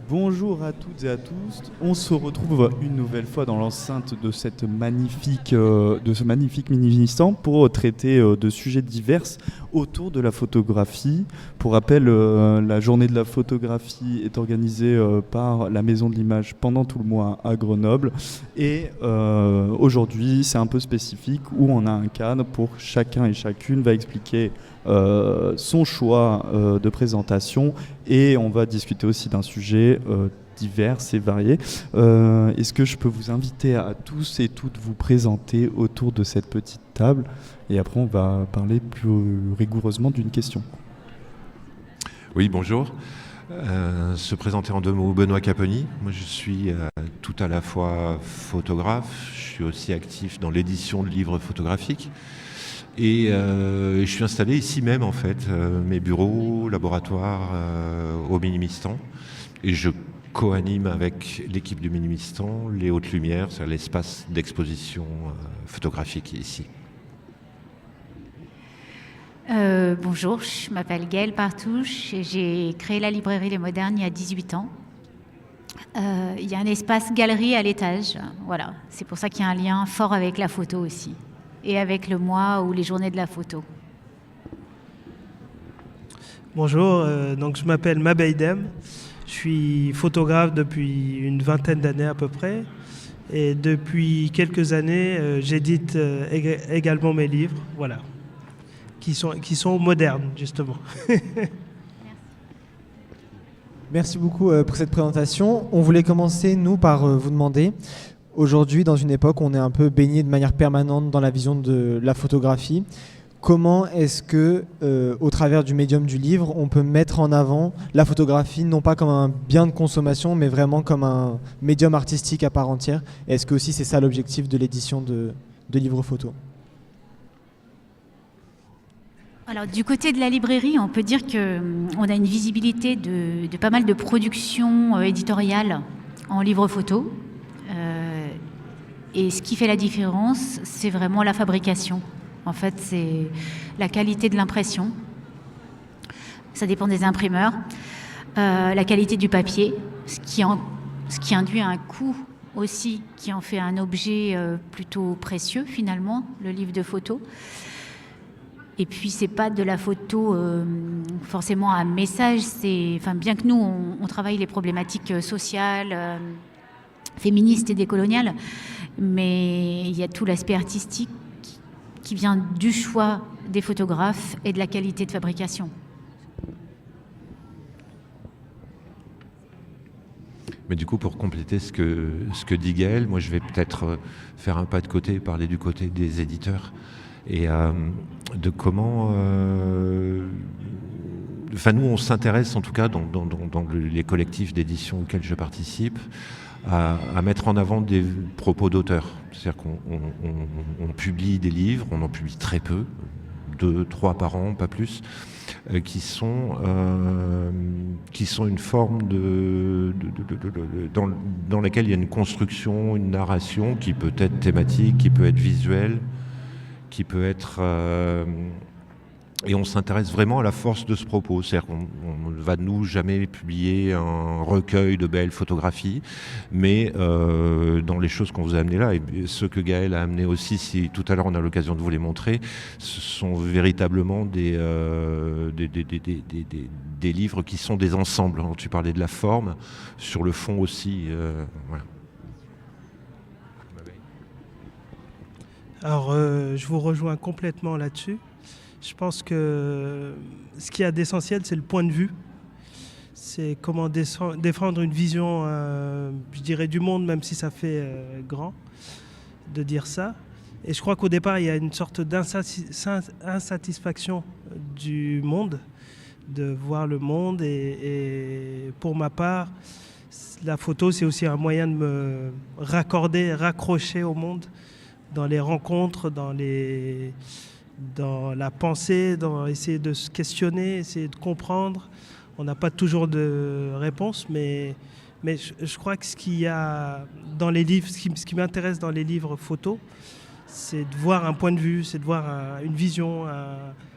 Bonjour à toutes et à tous. On se retrouve une nouvelle fois dans l'enceinte de ce magnifique mini-instant pour traiter de sujets divers autour de la photographie. Pour rappel, la journée de la photographie est organisée par la Maison de l'Image pendant tout le mois à Grenoble. Et aujourd'hui, c'est un peu spécifique où on a un cadre pour chacun et chacune va expliquer son choix de présentation et on va discuter aussi d'un sujet divers et variés. Est-ce que je peux vous inviter à tous et toutes vous présenter autour de cette petite table et après on va parler plus rigoureusement d'une question. Oui, bonjour. Se présenter en deux mots, Benoît Caponi. Moi je suis tout à la fois photographe, je suis aussi actif dans l'édition de livres photographiques. Et je suis installé ici même en fait, mes bureaux, laboratoires au Minimistan. Et je co-anime avec l'équipe du Minimistan les Hautes Lumières, c'est l'espace d'exposition photographique ici. Bonjour, je m'appelle Gaëlle Partouche et j'ai créé la librairie Les Modernes il y a 18 ans. Il y a un espace galerie à l'étage, voilà. C'est pour ça qu'il y a un lien fort avec la photo aussi. Et avec le mois ou les journées de la photo. Bonjour, donc je m'appelle Mabeidem, je suis photographe depuis une vingtaine d'années à peu près et depuis quelques années j'édite également mes livres, voilà, qui sont modernes justement. Merci beaucoup pour cette présentation. On voulait commencer nous par vous demander. Aujourd'hui, dans une époque où on est un peu baigné de manière permanente dans la vision de la photographie, comment est-ce que, au travers du médium du livre, on peut mettre en avant la photographie, non pas comme un bien de consommation, mais vraiment comme un médium artistique à part entière? Et est-ce que aussi c'est ça l'objectif de l'édition de livres photos? Alors, du côté de la librairie, on peut dire qu'on a une visibilité de pas mal de productions éditoriales en livres photos. Et ce qui fait la différence, c'est vraiment la fabrication. En fait, c'est la qualité de l'impression. Ça dépend des imprimeurs. La qualité du papier, ce qui induit un coût aussi, qui en fait un objet plutôt précieux finalement, le livre de photos. Et puis, c'est pas de la photo forcément à message. Bien que nous, on travaille les problématiques sociales, féministes et décoloniales, mais il y a tout l'aspect artistique qui vient du choix des photographes et de la qualité de fabrication. Mais du coup, pour compléter ce que dit Gaëlle, moi je vais peut-être faire un pas de côté, parler du côté des éditeurs et de comment... nous, on s'intéresse en tout cas dans les collectifs d'édition auxquels je participe à mettre en avant des propos d'auteurs. C'est-à-dire qu'on publie des livres, on en publie très peu, 2, 3 par an, pas plus, qui sont une forme dans laquelle il y a une construction, une narration qui peut être thématique, qui peut être visuelle, qui peut être... Et on s'intéresse vraiment à la force de ce propos. C'est-à-dire qu'on ne va nous jamais publier un recueil de belles photographies, mais dans les choses qu'on vous a amenées là, et ce que Gaëlle a amené aussi, si tout à l'heure on a l'occasion de vous les montrer, ce sont véritablement des livres qui sont des ensembles. Alors, tu parlais de la forme, sur le fond aussi. Voilà. Alors je vous rejoins complètement là-dessus. Je pense que ce qu'il y a d'essentiel, c'est le point de vue. C'est comment défendre une vision, je dirais, du monde, même si ça fait grand de dire ça. Et je crois qu'au départ, il y a une sorte d'insatisfaction du monde, de voir le monde. Et pour ma part, la photo, c'est aussi un moyen de me raccrocher au monde, dans les rencontres, dans la pensée, dans essayer de se questionner, essayer de comprendre. On n'a pas toujours de réponse, mais je crois que ce qu'il y a dans les livres, ce qui m'intéresse dans les livres photos, c'est de voir un point de vue, c'est de voir une vision,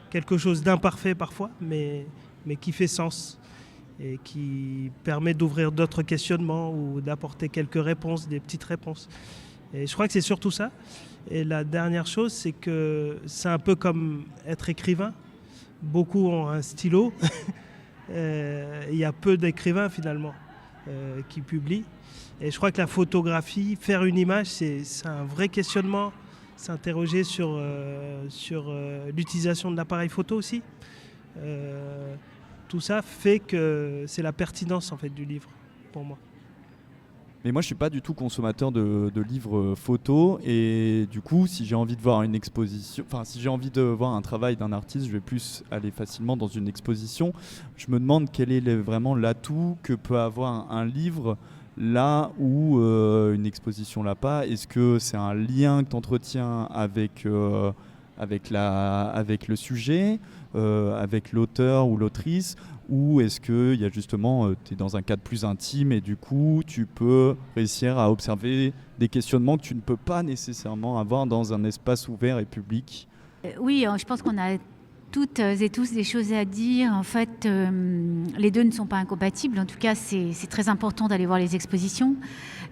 quelque chose d'imparfait parfois, mais qui fait sens. et qui permet d'ouvrir d'autres questionnements ou d'apporter quelques réponses, des petites réponses. Et je crois que c'est surtout ça. Et la dernière chose, c'est que c'est un peu comme être écrivain. Beaucoup ont un stylo. Il y a peu d'écrivains finalement qui publient. Et je crois que la photographie, faire une image, c'est un vrai questionnement. S'interroger sur l'utilisation de l'appareil photo aussi. Tout ça fait que c'est la pertinence en fait du livre pour moi. Mais moi, je suis pas du tout consommateur de livres photos, et du coup, si j'ai envie de voir une exposition, enfin, si j'ai envie de voir un travail d'un artiste, je vais plus aller facilement dans une exposition. Je me demande quel est vraiment l'atout que peut avoir un livre là où une exposition l'a pas. Est-ce que c'est un lien que tu entretiens avec le sujet, avec l'auteur ou l'autrice, ou est-ce qu'il y a justement, tu es dans un cadre plus intime et du coup tu peux réussir à observer des questionnements que tu ne peux pas nécessairement avoir dans un espace ouvert et public? Oui, je pense qu'on a toutes et tous des choses à dire. En fait, les deux ne sont pas incompatibles. En tout cas, c'est très important d'aller voir les expositions,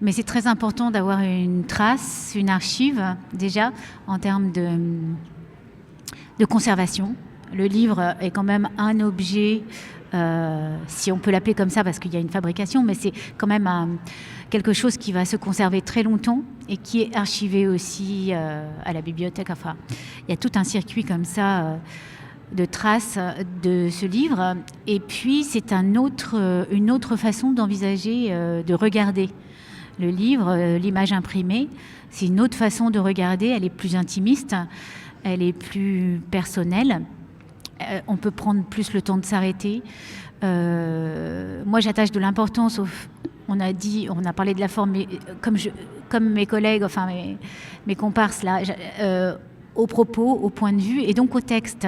mais c'est très important d'avoir une trace, une archive déjà en termes de conservation. Le livre est quand même un objet, si on peut l'appeler comme ça parce qu'il y a une fabrication, mais c'est quand même quelque chose qui va se conserver très longtemps et qui est archivé aussi à la bibliothèque. Enfin, il y a tout un circuit comme ça de traces de ce livre. Et puis, c'est une autre façon d'envisager, de regarder le livre, l'image imprimée. C'est une autre façon de regarder, elle est plus intimiste, elle est plus personnelle. On peut prendre plus le temps de s'arrêter. Moi, j'attache de l'importance on a parlé de la forme, mais comme mes collègues, enfin mes comparses là, au propos, au point de vue et donc au texte.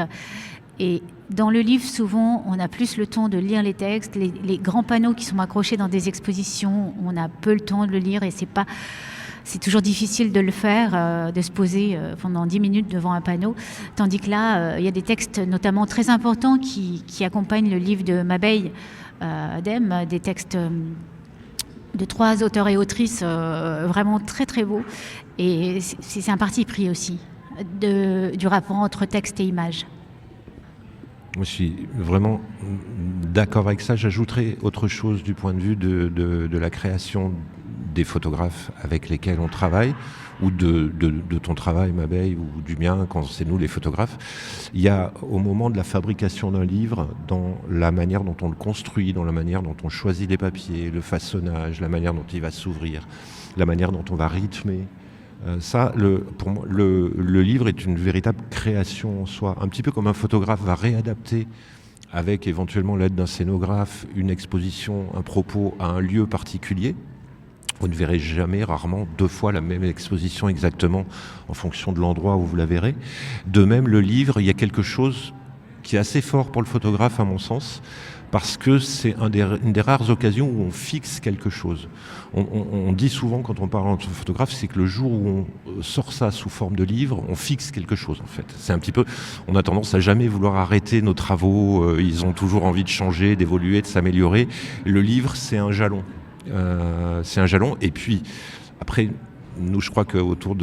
Et dans le livre, souvent, on a plus le temps de lire les textes. Les grands panneaux qui sont accrochés dans des expositions, on a peu le temps de le lire et c'est toujours difficile de le faire, de se poser pendant 10 minutes devant un panneau. Tandis que là, il y a des textes notamment très importants qui accompagnent le livre de Mabey Adem, des textes de 3 auteurs et autrices vraiment très très beaux. Et c'est un parti pris aussi du rapport entre texte et image. Moi, je suis vraiment d'accord avec ça. J'ajouterais autre chose du point de vue de la création des photographes avec lesquels on travaille, ou de ton travail, Mabey, ou du mien, quand c'est nous les photographes. Il y a, au moment de la fabrication d'un livre, dans la manière dont on le construit, dans la manière dont on choisit les papiers, le façonnage, la manière dont il va s'ouvrir, la manière dont on va rythmer. Pour moi, le livre est une véritable création en soi, un petit peu comme un photographe va réadapter avec éventuellement l'aide d'un scénographe une exposition, un propos à un lieu particulier. Vous ne verrez jamais, rarement, 2 fois la même exposition exactement en fonction de l'endroit où vous la verrez. De même, le livre, il y a quelque chose qui est assez fort pour le photographe à mon sens, parce que c'est une des rares occasions où on fixe quelque chose. On dit souvent, quand on parle en photographe, c'est que le jour où on sort ça sous forme de livre, on fixe quelque chose en fait. C'est un petit peu, on a tendance à jamais vouloir arrêter nos travaux, ils ont toujours envie de changer, d'évoluer, de s'améliorer. Le livre, c'est un jalon. Et puis après, nous, je crois qu'autour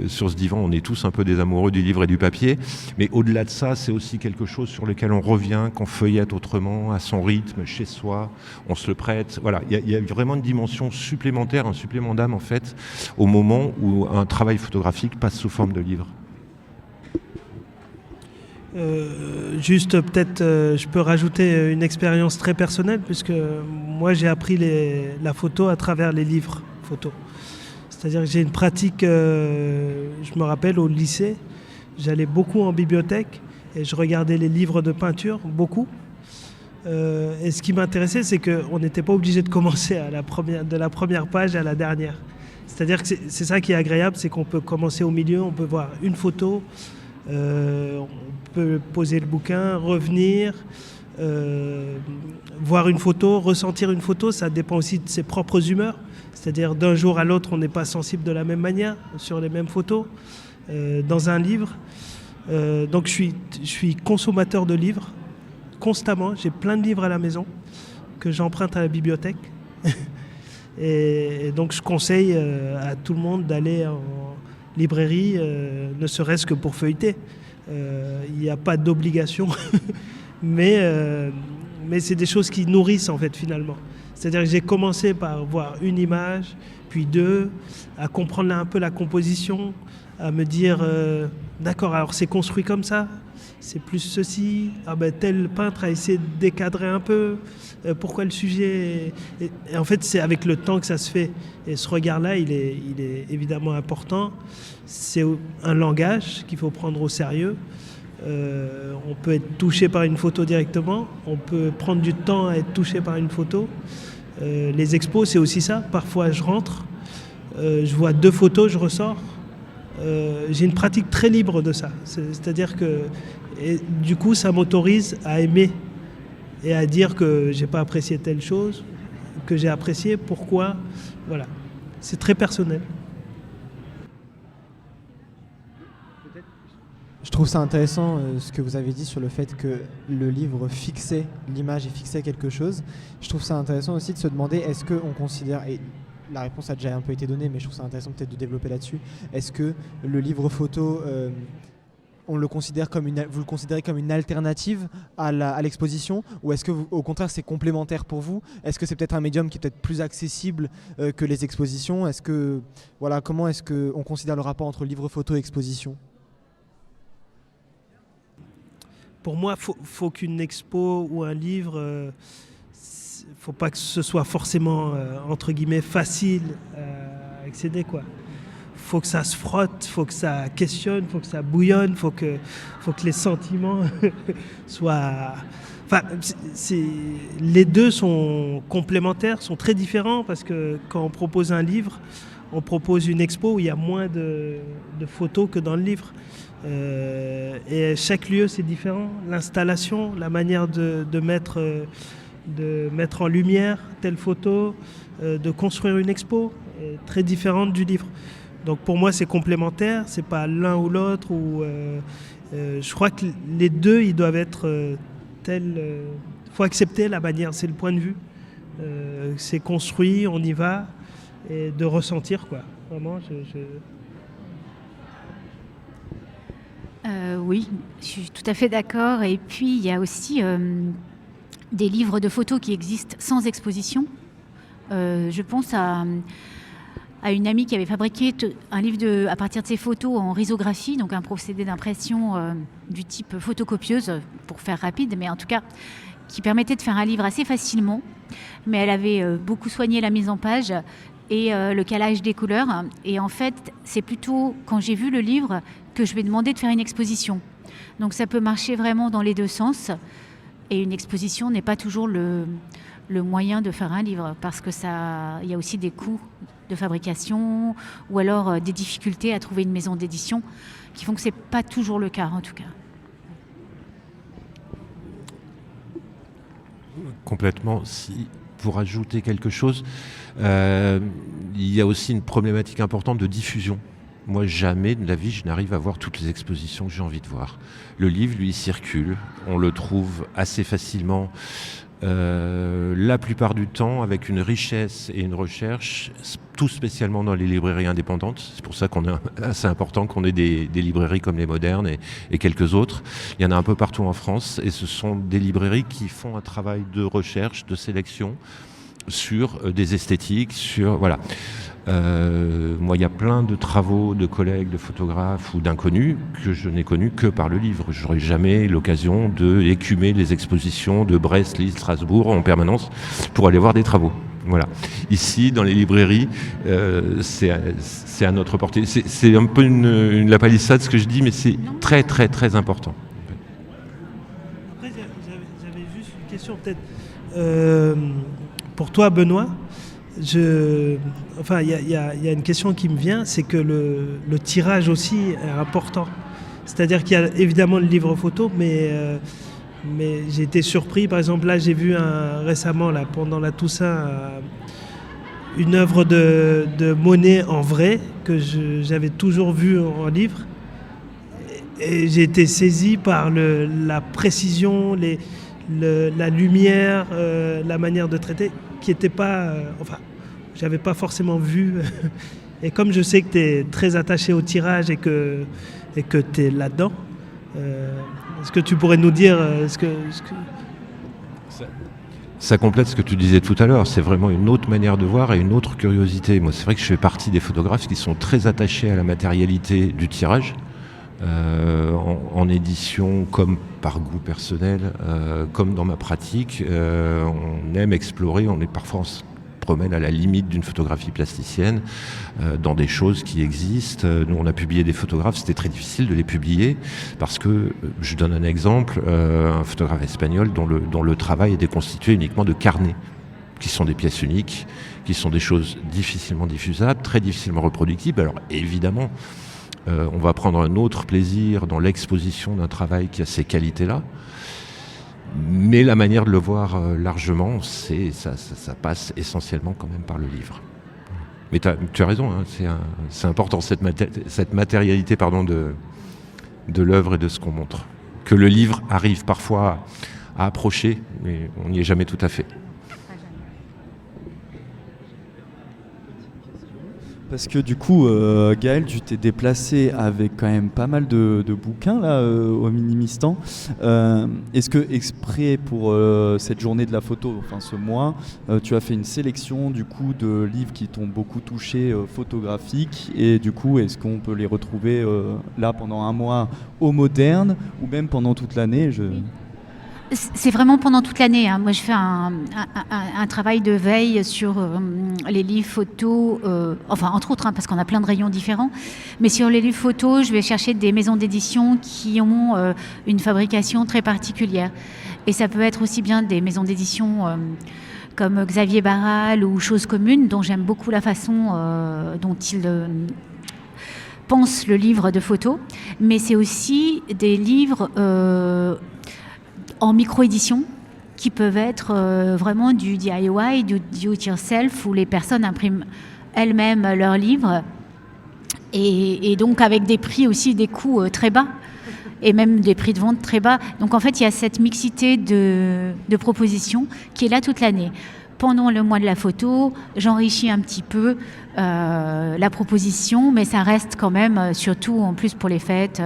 sur ce divan, on est tous un peu des amoureux du livre et du papier. Mais au-delà de ça, c'est aussi quelque chose sur lequel on revient, qu'on feuillette autrement, à son rythme, chez soi. On se le prête. Voilà, il y a vraiment une dimension supplémentaire, un supplément d'âme, en fait, au moment où un travail photographique passe sous forme de livre. Juste peut-être, je peux rajouter une expérience très personnelle, puisque moi, j'ai appris la photo à travers les livres photos. C'est-à-dire que j'ai une pratique, je me rappelle au lycée, j'allais beaucoup en bibliothèque et je regardais les livres de peinture, beaucoup. Et ce qui m'intéressait, c'est qu'on n'était pas obligé de commencer de la première page à la dernière. C'est-à-dire que c'est ça qui est agréable, c'est qu'on peut commencer au milieu, on peut voir une photo, on peut poser le bouquin, revenir, voir une photo, ressentir une photo, ça dépend aussi de ses propres humeurs. C'est-à-dire d'un jour à l'autre, on n'est pas sensible de la même manière sur les mêmes photos, dans un livre. Donc je suis consommateur de livres constamment. J'ai plein de livres à la maison que j'emprunte à la bibliothèque. Et donc je conseille à tout le monde d'aller en librairie, ne serait-ce que pour feuilleter. Il n'y a pas d'obligation, mais c'est des choses qui nourrissent en fait finalement. C'est-à-dire que j'ai commencé par voir une image, puis deux, à comprendre un peu la composition, à me dire d'accord, alors c'est construit comme ça, c'est plus ceci, ah ben tel peintre a essayé de décadrer un peu, pourquoi le sujet et en fait c'est avec le temps que ça se fait. Et ce regard-là, il est évidemment important. C'est un langage qu'il faut prendre au sérieux. On peut être touché par une photo directement, on peut prendre du temps à être touché par une photo. Les expos, c'est aussi ça. Parfois, je rentre, je vois 2 photos, je ressors. J'ai une pratique très libre de ça. C'est-à-dire que, et du coup, ça m'autorise à aimer et à dire que j'ai pas apprécié telle chose, que j'ai apprécié, pourquoi. Voilà. C'est très personnel. Je trouve ça intéressant ce que vous avez dit sur le fait que le livre fixait l'image et fixait quelque chose. Je trouve ça intéressant aussi de se demander, est-ce qu'on considère, et la réponse a déjà un peu été donnée, mais je trouve ça intéressant peut-être de développer là-dessus, est-ce que le livre photo, vous le considérez comme une alternative à l'exposition, ou est-ce que au contraire c'est complémentaire pour vous? Est-ce que c'est peut-être un médium qui est peut-être plus accessible que les expositions? Comment est-ce qu'on considère le rapport entre livre photo et exposition? Pour moi, faut qu'une expo ou un livre, faut pas que ce soit forcément entre guillemets facile à accéder, quoi. Faut que ça se frotte, faut que ça questionne, faut que ça bouillonne, faut que les sentiments soient. Enfin, les deux sont complémentaires, sont très différents parce que quand on propose un livre, on propose une expo où il y a moins de photos que dans le livre. Et chaque lieu c'est différent, l'installation, la manière de mettre en lumière telle photo, de construire une expo est très différente du livre. Donc pour moi c'est complémentaire, c'est pas l'un ou l'autre. Je crois que les deux ils doivent être tels. Faut accepter la manière, c'est le point de vue. C'est construit, on y va, et de ressentir quoi. Vraiment, Oui, je suis tout à fait d'accord. Et puis, il y a aussi des livres de photos qui existent sans exposition. Je pense à une amie qui avait fabriqué un livre à partir de ses photos en risographie, donc un procédé d'impression du type photocopieuse, pour faire rapide, mais en tout cas, qui permettait de faire un livre assez facilement. Mais elle avait beaucoup soigné la mise en page et le calage des couleurs. Et en fait, c'est plutôt quand j'ai vu le livre que je vais demander de faire une exposition. Donc ça peut marcher vraiment dans les deux sens. Et une exposition n'est pas toujours le moyen de faire un livre, parce que il y a aussi des coûts de fabrication ou alors des difficultés à trouver une maison d'édition qui font que c'est pas toujours le cas en tout cas. Complètement. Pour ajouter quelque chose, il y a aussi une problématique importante de diffusion. Moi, jamais de la vie, je n'arrive à voir toutes les expositions que j'ai envie de voir. Le livre, lui, circule. On le trouve assez facilement, la plupart du temps, avec une richesse et une recherche, tout spécialement dans les librairies indépendantes. C'est pour ça c'est important qu'on ait des librairies comme les Modernes et quelques autres. Il y en a un peu partout en France, et ce sont des librairies qui font un travail de recherche, de sélection sur des esthétiques, voilà. Moi, il y a plein de travaux de collègues, de photographes ou d'inconnus que je n'ai connus que par le livre. Je n'aurais jamais l'occasion d'écumer les expositions de Brest, Lille, Strasbourg en permanence pour aller voir des travaux. Voilà. Ici, dans les librairies, c'est à notre portée. C'est un peu la palissade ce que je dis, mais c'est très, très, très important. Après, j'avais juste une question peut-être pour toi, Benoît. Il y a une question qui me vient, c'est que le tirage aussi est important. C'est-à-dire qu'il y a évidemment le livre photo, mais j'ai été surpris. Par exemple, là, j'ai vu récemment, là, pendant la Toussaint, une œuvre de Monet en vrai que j'avais toujours vue en livre. Et j'ai été saisi par la précision, la lumière, la manière de traiter, qui n'était pas... j'avais pas forcément vu. Et comme je sais que tu es très attaché au tirage et que tu es là-dedans, est-ce que tu pourrais nous dire Ça complète ce que tu disais tout à l'heure, c'est vraiment une autre manière de voir et une autre curiosité. Moi, c'est vrai que je fais partie des photographes qui sont très attachés à la matérialité du tirage, en édition comme par goût personnel, comme dans ma pratique. On aime explorer, parfois on se promène à la limite d'une photographie plasticienne, dans des choses qui existent. Nous, on a publié des photographes, c'était très difficile de les publier parce que, je donne un exemple, un photographe espagnol dont le travail était constitué uniquement de carnets, qui sont des pièces uniques, qui sont des choses difficilement diffusables, très difficilement reproductibles. Alors évidemment, on va prendre un autre plaisir dans l'exposition d'un travail qui a ces qualités-là. Mais la manière de le voir largement, ça passe essentiellement quand même par le livre. Mais tu as raison, hein, c'est important cette matérialité de l'œuvre et de ce qu'on montre. Que le livre arrive parfois à approcher, mais on n'y est jamais tout à fait. Parce que du coup, Gaël, tu t'es déplacé avec quand même pas mal de bouquins là, au Minimistan. Est-ce que exprès pour cette journée de la photo, enfin ce mois, tu as fait une sélection du coup de livres qui t'ont beaucoup touché photographiques, et du coup, est-ce qu'on peut les retrouver là pendant un mois au Moderne ou même pendant toute l'année C'est vraiment pendant toute l'année. Hein. Moi, je fais un travail de veille sur les livres photos, entre autres, hein, parce qu'on a plein de rayons différents. Mais sur les livres photos, je vais chercher des maisons d'édition qui ont une fabrication très particulière. Et ça peut être aussi bien des maisons d'édition comme Xavier Barral ou Choses Communes, dont j'aime beaucoup la façon dont il pense le livre de photos. Mais c'est aussi des livres... en micro-édition, qui peuvent être vraiment du DIY, du do-it-yourself, où les personnes impriment elles-mêmes leurs livres, et donc avec des prix aussi, des coûts très bas, et même des prix de vente très bas. Donc en fait, il y a cette mixité de propositions qui est là toute l'année. Pendant le mois de la photo, j'enrichis un petit peu la proposition, mais ça reste quand même, surtout en plus pour les fêtes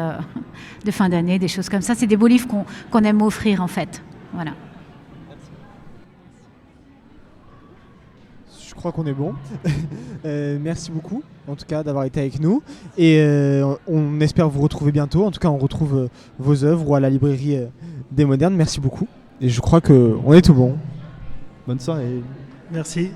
de fin d'année, des choses comme ça. C'est des beaux livres qu'on aime offrir en fait. Voilà. Je crois qu'on est bon. Merci beaucoup, en tout cas, d'avoir été avec nous. Et on espère vous retrouver bientôt. En tout cas, on retrouve vos œuvres ou à la librairie des Modernes. Merci beaucoup. Et je crois qu'on est tout bon. Bonne soirée. Merci.